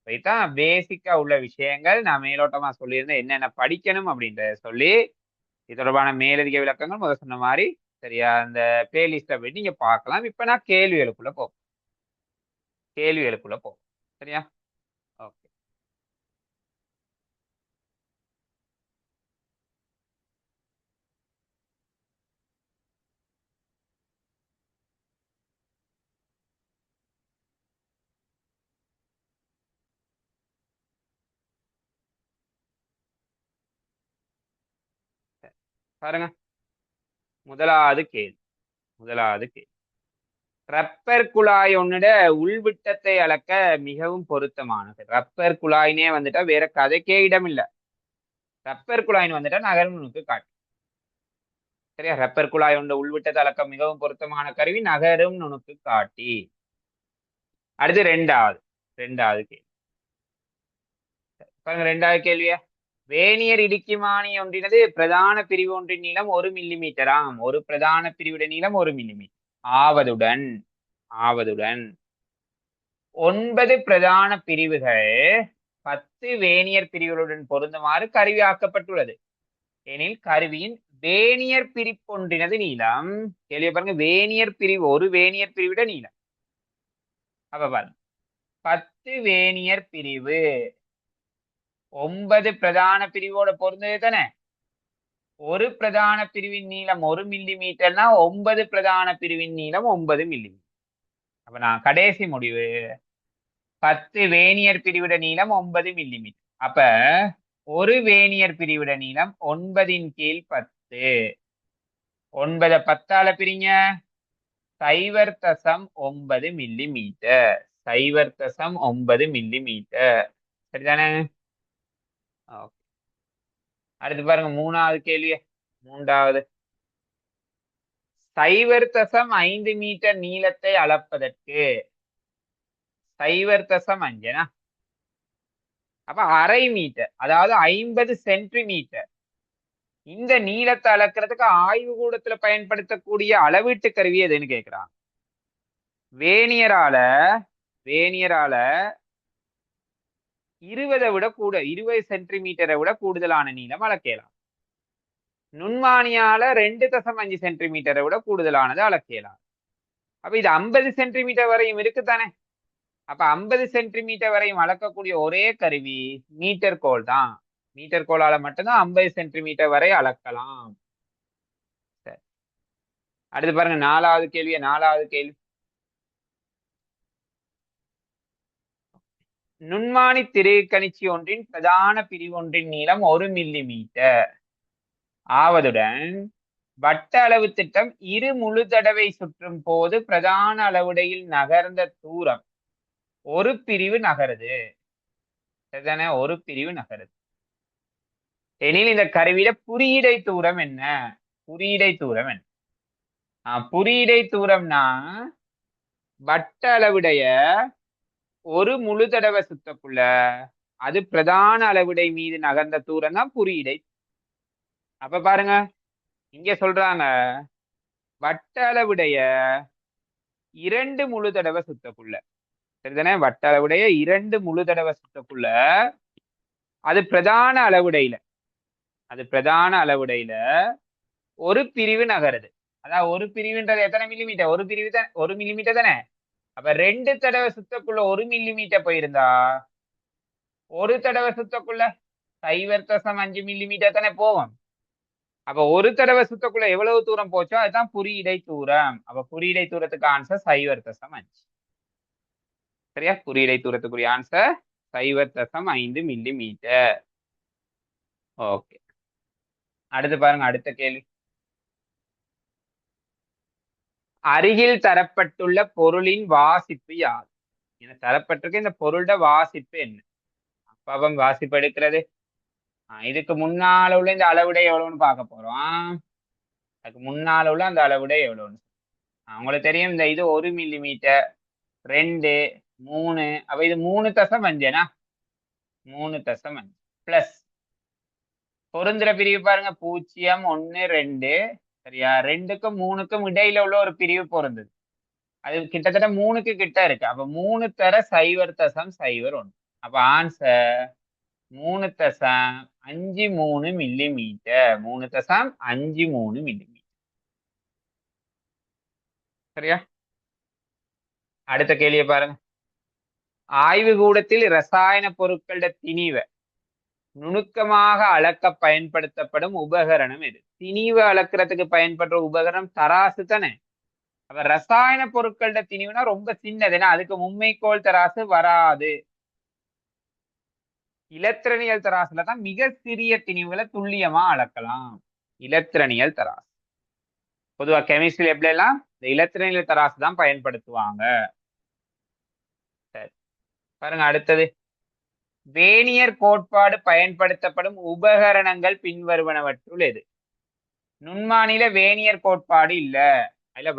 இதான் பேசிக்கா உள்ள விஷயங்கள். நான் மேலோட்டமா சொல்லியிருந்தேன் என்னென்ன படிக்கணும் அப்படின்றத சொல்லி. இது தொடர்பான மேலதிக விளக்கங்கள் முதல் சொன்ன மாதிரி சரியா இந்த பிளேலிஸ்ட போய் நீங்க பார்க்கலாம். இப்ப நான் கேள்விகளுக்குள்ள போகும். சரியா? ஓகே. பாருங்க, முதலாவது கேள்வி. ரப்பர் குழாய் ஒன்னுட உள்விட்டத்தை அளக்க மிகவும் பொருத்தமானது. ரப்பர் குழாயினே வந்துட்டா வேற கதைக்கே இடம் இல்லை. ரப்பர் குழாயின் வந்துட்டா நகரும் நுணுக்கு காட்டி. சரியா? ரப்பர் குழாய் ஒன்று உள்விட்டத்தை அளக்க மிகவும் பொருத்தமான கருவி நகரும் நுணுக்கு காட்டி. அடுத்து ரெண்டாவது கேள்வி பாருங்க. ரெண்டாவது கேள்வியா, வேனியர் இடுக்கிமானி ஒன்றினது பிரதான பிரிவு ஒன்றின் நீளம் 1 மில்லிமீட்டராம். ஒரு பிரதான பிரிவுட நீளம் 1 மில்லிமீட்டர் ஆவதுடன் 9 பிரதான பிரிவுகள் 10 வேனியர் பிரிவுகளுடன் பொருந்துமாறு கருவி ஆக்கப்பட்டுள்ளது எனில் கருவியின் வேனியர் பிரிப்பொன்றினது நீளம். கேள்வி பாருங்க, வேனியர் பிரிவு, ஒரு வேனியர் பிரிவிட நீளம். அப்ப பாருங்க, 10 வேனியர் பிரிவு 9 பிரதான பிரிவோட பொருந்தது தானே. ஒரு பிரதான பிரிவின் நீளம் 1 மில்லிமீட்டர்னா 9 பிரதான பிரிவின் நீளம் 9 மில்லிமீட்டர். அப்ப நான் கடைசி முடிவு 10 வேனியர் பிரிவிட நீளம் 9 மில்லிமீட்டர். அப்ப ஒரு வேனியர் பிரிவிட நீளம் 9/10. 9 10ஆல பிரிங்க, 0.9 மில்லிமீட்டர். 0.9 மில்லிமீட்டர். சரிதானே? அடுத்து பாருங்க, மூணாவது கேள்வி. 0.5 மீட்டர் நீளத்தை அளப்பதற்கு 0.5 அப்ப 1/2 மீட்டர், அதாவது 50 சென்டிமீட்டர். இந்த நீளத்தை அளக்கிறதுக்கு ஆய்வு கூடத்துல பயன்படுத்தக்கூடிய அளவீட்டு கருவி எதுன்னு கேட்கிறான். வேனியரால 20 விட கூட 20 சென்டிமீட்டரை விட கூடுதலான நீளம் அளக்கலாம். நுண்மானியால 2.5 சென்டிமீட்டரை விட கூடுதலானது அளக்கலாம். அப்ப இது 50 சென்டிமீட்டர் வரையும் இருக்குத்தானே. அப்ப 50 சென்டிமீட்டர் வரையும் அளக்கக்கூடிய ஒரே கருவி மீட்டர் கோல் தான். மீட்டர் கோலால மட்டும்தான் 50 சென்டிமீட்டர் வரை அளக்கலாம். அடுத்து பாருங்க, நாலாவது கேள்வி. நுண்மானி திருகணிச்சி ஒன்றின் பிரதான பிரிவு ஒன்றின் நீளம் 1 மில்லிமீட்டர் ஆவதுடன் வட்ட அளவு திட்டம் இரு முழு தடவை சுற்றும் போது பிரதான அளவுடையில் நகர்ந்த தூரம் ஒரு பிரிவு நகருது. சரிதானே? ஒரு பிரிவு நகருது. எனில் இந்த கருவியில குறியீடை தூரம் என்ன? குறியீடை தூரம் என்ன? குறியீடை தூரம்னா வட்ட அளவுடைய ஒரு முழு தடவை சுத்தக்குள்ள அது பிரதான அளவுடை மீது நகர்ந்த தூரம் தான் குறியீடை. அப்ப பாருங்க, இங்க சொல்றாங்க வட்ட அளவுடைய 2 முழு தடவை சுத்தக்குள்ள. சரிதானே? வட்ட அளவுடைய 2 முழு தடவை சுத்தக்குள்ள அது பிரதான அளவுடையில ஒரு பிரிவு நகருது. அதாவது ஒரு பிரிவுன்றது எத்தனை மில்லிமீட்டர்? ஒரு பிரிவு தான் 1 மில்லிமீட்டர் தானே? அப்ப 2 தடவை சுத்தக்குள்ள 1 மில்லிமீட்டர் போயிருந்தா ஒரு தடவை சுத்தக்குள்ள 0.5 மில்லிமீட்டர் தானே போகும். அப்ப ஒரு தடவை சுத்தக்குள்ள எவ்வளவு தூரம் போச்சோ அதுதான் குறியீடை தூரம். அப்ப குறியீடை தூரத்துக்கு ஆன்சர் 0.5. சரியா? குறியீடை தூரத்துக்குரிய ஆன்சர் 0.5 மில்லிமீட்டர். ஓகே, அடுத்து பாருங்க, அடுத்த கேள்வி. அருகில் தரப்பட்டுள்ள பொருளின் வாசிப்பு யாது? என தரப்பட்டிருக்க இந்த பொருளோட வாசிப்பு என்ன? அப்ப வாசிப்பு எடுக்கிறது. இதுக்கு முன்னால உள்ள இந்த அளவுடை எவ்வளவுன்னு பார்க்க போறோம். அதுக்கு முன்னால உள்ள அந்த அளவுடை எவ்வளவுன்னு உங்களுக்கு தெரியும். இந்த இது 1 மில்லிமீட்டர், 2, 3. அப்ப இது 3.5 3.5 பிளஸ் பொருந்துற பிரிவு பாருங்க 0, 1, 2. சரியா? 2க்கும் 3க்கும் இடையில உள்ள ஒரு பிரிவு பொருந்தது. அது கிட்டத்தட்ட 3க்கு கிட்ட இருக்கு. அப்ப 3 தர 0.01. அப்ப ஆன்சர் 3.53 மில்லிமீட்டர். 3.53 மில்லிமீட்டர். சரியா? அடுத்த கேள்வியை பாருங்க. ஆய்வு கூடத்தில் ரசாயன பொருட்களோட திணிவை நுணுக்கமாக அளக்க பயன்படுத்தப்படும் உபகரணம் எது? திணிவை அளக்கிறதுக்கு பயன்படுற உபகரணம் தராசு தானே? அப்ப ரசாயன பொருட்களோட திணிவுனா ரொம்ப சின்னது. ஏன்னா அதுக்கு மும்மைக்கோள் தராசு வராது. இலத்திரனியல் தராசுல தான் மிக சிறிய திணிவுகளை துல்லியமா அளக்கலாம். இலத்திரனியல் தராசு. பொதுவா கெமிஸ்ட்ரி எப்படி எல்லாம் இந்த இலத்திரனியல் தராசு தான் பயன்படுத்துவாங்க. சரி, பாருங்க அடுத்தது. வேனியர் கோட்பாடு பயன்படுத்தப்படும் உபகரணங்கள் பின்வருவனவற்றுள் எது? நுண்மானில வேனியர் கோட்பாடு இல்ல. அதுல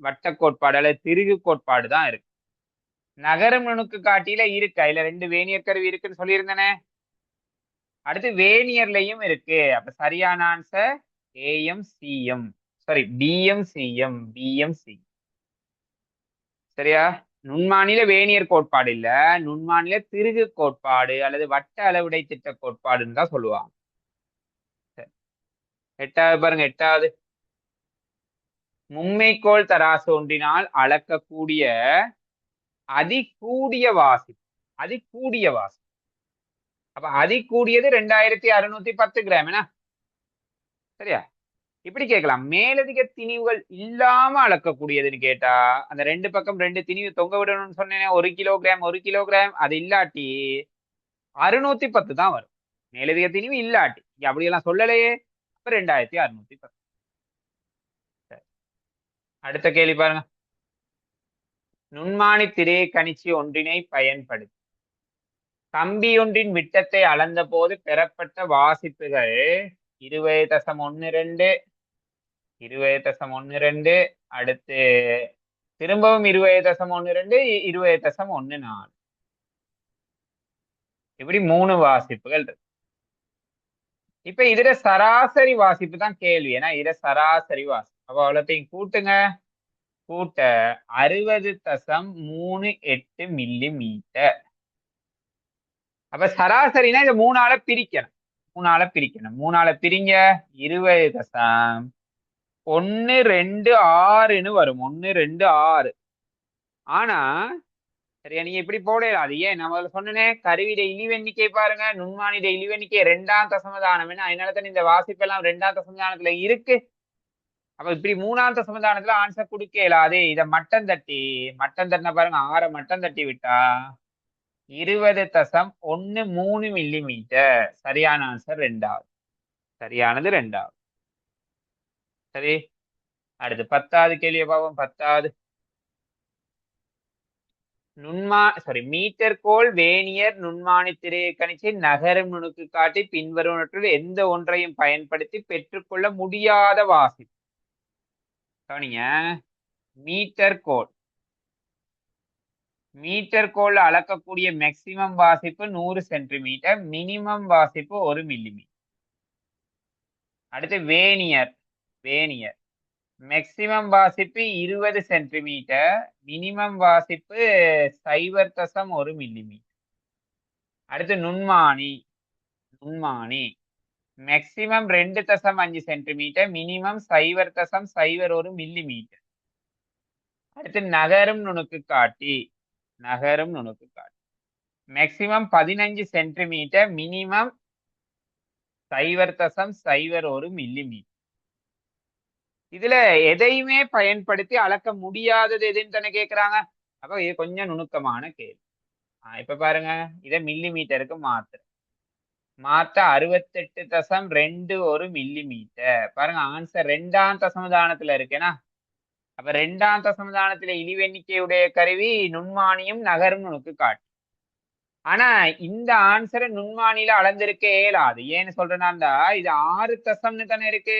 வட்ட கோட்பாடு அல்லது திருகு கோட்பாடு தான் இருக்கு. நகரும் நுணுக்கு காட்டியில இருக்கு. அதுல 2 வேனியர் கருவி இருக்குன்னு சொல்லியிருந்தேனே. அடுத்து வேனியர்லயும் இருக்கு. அப்ப சரியான ஆன்சர் ஏஎம்சிஎம். சாரி, பிஎம்சிஎம். சரியா? நுண்மானில வேனியர் கோட்பாடு இல்ல, நுண்மானில திருகு கோட்பாடு அல்லது வட்ட அளவுடை திட்ட கோட்பாடுன்னு தான் சொல்லுவாங்க. எட்டாவது பாருங்க, எட்டாவது. மும்மைக்கோள் தராசு ஒன்றினால் அளக்கக்கூடிய அதிகூடிய வாசிப்பு. அப்ப அதிகூடியது 2610 கிராம். சரியா? இப்படி கேட்கலாம். மேலதிக திணிவுகள் இல்லாம அளக்கக்கூடியதுன்னு கேட்டா அந்த 2 பக்கம் 2 திணிவு தொங்க விடணும்னு சொன்னேன். 1 கிலோகிராம் அது இல்லாட்டி 610 தான் வரும். மேலதிக திணிவு இல்லாட்டி. அப்படியெல்லாம் சொல்லலையே. அப்ப 2610. அடுத்த கேள்வி பாருங்க. நுண்மானி திரை கணிச்சி ஒன்றினை பயன்படுத்தி கம்பி ஒன்றின் விட்டத்தை அளந்த போது பெறப்பட்ட வாசிப்புகள் 20.12, 20.12. அடுத்து திரும்பவும் 20.12, 20.14. இப்படி 3 வாசிப்புகள் இருக்கு. இப்ப இதுல சராசரி வாசிப்பு தான் கேள்வி. ஏன்னா இதுல சராசரி வாசிப்பு. அப்ப அவ்வளோத்தையும் கூட்டுங்க. கூட்ட 60.38 மில்லிமீட்டர். அப்ப சராசரினா இதை 3ஆல பிரிக்கணும். 3ஆல பிரிங்க. 20.126 வரும். 126. ஆனா சரியா, நீங்க இப்படி போடலாம். அது ஏன் நான் முதல்ல சொன்னேனே, கருவிட இழிவெண்ணிக்கை பாருங்க. நுண்மானிட இழிவெண்ணிக்கை 2ஆம் தசமதானம். அதனால தான் இந்த வாசிப்பெல்லாம் 2ஆம் தசமதானத்துல இருக்கு. அப்ப இப்படி 3ஆம் தசமதானத்துல ஆன்சர் கொடுக்க இயலாது. இதை மட்டம் தட்டின பாருங்க. 6 மட்டம் தட்டி விட்டா 20.13 மில்லிமீட்டர். சரியான ஆன்சர் 2வது. சரியானது 2வது. சரி, அடுத்து 10வது கேள்வியை பார்ப்போம். 10வது. மீட்டர் கோல் வேணியர் நுண்மானி திரையை கணிச்சு நகரும் நுணுக்கு காட்டி பின்வருவனற்றுள் எந்த ஒன்றையும் பயன்படுத்தி பெற்றுக்கொள்ள முடியாத வாசிப்பு. கவனிங்க, மீட்டர் கோல். மீட்டர் கோல் அளக்கக்கூடிய மேக்சிமம் வாசிப்பு 100 சென்டிமீட்டர், மினிமம் வாசிப்பு 1 மில்லிமீட்டர். அடுத்து வேணியர். வேணியர் மேக்சிமம் வாசிப்பு 20 சென்டிமீட்டர், மினிமம் வாசிப்பு 0.1 மில்லிமீட்டர். அடுத்து நுண்மானி. நுண்மானி மேக்சிமம் 2.5 சென்டிமீட்டர், மினிமம் 0.01 மில்லிமீட்டர். அடுத்து நகரும் நுணுக்கு காட்டி. நகரும் நுணுக்கு காட்டி மேக்சிமம் 15 சென்டிமீட்டர், மினிமம் 0.01 மில்லிமீட்டர். இதுல எதையுமே பயன்படுத்தி அளக்க முடியாதது எதுன்னு தானே கேக்குறாங்க. அப்ப இது கொஞ்சம் நுணுக்கமான கேள்வி. இப்ப பாருங்க, இதை மில்லிமீட்டருக்கு மாத்த 68.21 மில்லிமீட்டர். பாருங்க, ஆன்சர் 2ஆம் தசமதானத்துல இருக்குன்னா, அப்ப 2ஆம் தசமதானத்துல இழிவெண்ணிக்கையுடைய கருவி நுண்மானியும் நகரும் நுணுக்கு காட்டி. ஆனா இந்த ஆன்சரை நுண்மானியில அளந்திருக்க இயலாது. ஏன்னு சொல்றேன்னா, இது 6 தசம்னு தானே இருக்கு.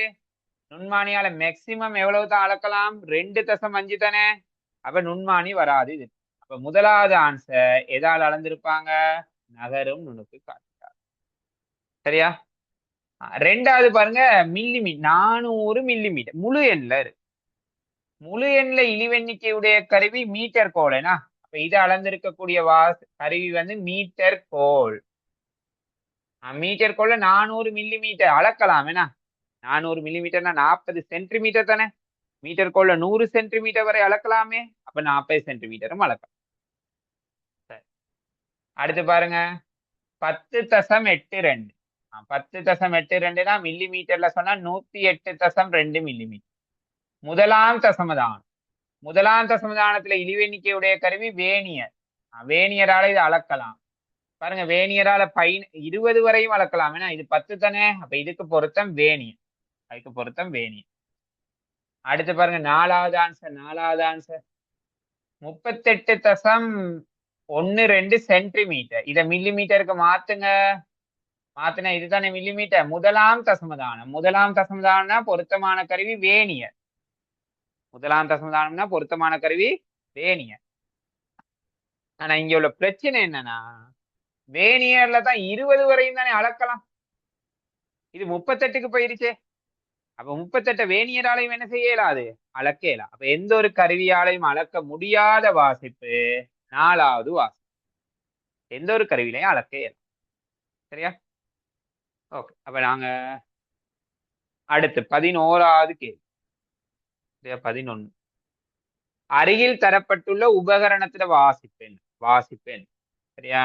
நுண்மானியால மேக்சிமம் எவ்வளவு தான் அளக்கலாம்? 2.5 தானே. அப்ப நுண்மானி வராது இது. அப்ப முதலாவது ஆன்சர் எதால் அளந்திருப்பாங்க? நகரும் நுணுக்கு காட்டினார். சரியா? ரெண்டாவது பாருங்க, மில்லிமீட்டர் 400 மில்லிமீட்டர் முழு எண்ல இருக்கு. முழு எண்ல இழிவெண்ணிக்கையுடைய கருவி மீட்டர் கோல்னா, அப்ப இது அளந்திருக்கக்கூடிய கருவி வந்து மீட்டர் கோல். மீட்டர் கோல்ல 400 மில்லிமீட்டர் அளக்கலாம். 400 மில்லிமீட்டர்னா 40 சென்டிமீட்டர் தானே. மீட்டர் கோல்ல 100 சென்டிமீட்டர் வரை அளக்கலாமே. அப்ப 40 சென்டிமீட்டரும் அளக்கலாம். அடுத்து பாருங்க, 10.82. 10.82 மில்லிமீட்டர்ல சொன்னா 108.2 மில்லிமீட்டர். முதலாம் தசமதானம். முதலாம் தசமதானத்துல இழிவெண்ணிக்கையுடைய கருவி வேணியர். வேணியரால இது அளக்கலாம். பாருங்க, வேணியரால 20 வரையும் அளக்கலாம். இது 10 தானே. அப்ப இதுக்கு பொருத்தம் வேணியர். அதுக்கு பொருத்தம் வேணியர். அடுத்து பாருங்க, நாலாவது ஆன்சர் 38.12 சென்டிமீட்டர். இத மில்லிமீட்டருக்கு மாத்துனா இதுதானே மில்லிமீட்டர். முதலாம் தசமதானம். முதலாம் தசமதானம்னா பொருத்தமான கருவி வேணியர். முதலாம் தசமதானம்னா பொருத்தமான கருவி வேணியர். ஆனா இங்க உள்ள பிரச்சனை என்னன்னா, வேணியர்ல தான் 20 வரையும் தானே அளக்கலாம். இது 38க்கு போயிருச்சே. அப்ப 38 வேணியராலையும் என்ன செய்ய இயலாது? அளக்க இயலாம். அப்ப எந்த ஒரு கருவியாலையும் அளக்க முடியாத வாசிப்பு 4வது வாசிப்பு. எந்த ஒரு கருவிலையும் அளக்க இயலாம். சரியா? ஓகே. அப்ப நாங்க அடுத்து 11வது கேள்வி. 11. அருகில் தரப்பட்டுள்ள உபகரணத்துல வாசிப்பெண். சரியா?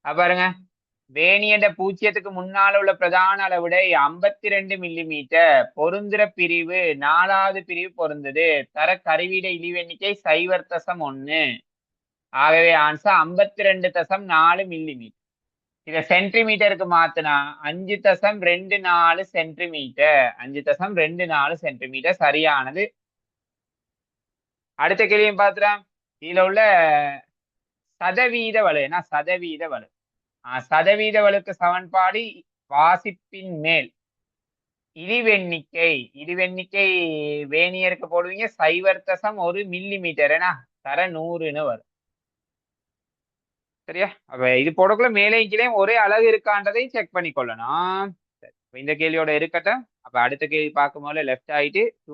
பாருங்க, வேணியட 0க்கு முன்னால உள்ள பிரதான அளவுடை 52 மில்லிமீட்டர். பொருந்துற பிரிவு 4வது பிரிவு பொருந்தது. தர கருவிட இழிவெண்ணிக்கை 0.1. ஆகவே ஆன்சர் 52.4 மில்லிமீட்டர். இத சென்டிமீட்டருக்கு மாத்தினா 5.24 சென்டிமீட்டர். 5.24 சென்டிமீட்டர் சரியானது. அடுத்த கேள்வியும் பார்த்துலாம். இதுல உள்ள சதவீத வலு. சதவீத வலுக்கு சமன்பாடு வாசிப்பின் மேல் இழிவெண்ணிக்கை வேணியருக்கு போடுவீங்க 0.1 மில்லிமீட்டர். தர 100ன்னு வரும். சரியா? அப்ப இது போடக்குள்ள மேலே கீழே ஒரே அழகு இருக்கான்றதை செக் பண்ணி கொள்ளணும். இந்த கேள்வியோட இருக்கட்டும். அப்ப அடுத்த கேள்வி பார்க்கும் போது லெஃப்ட் ஆயிட்டு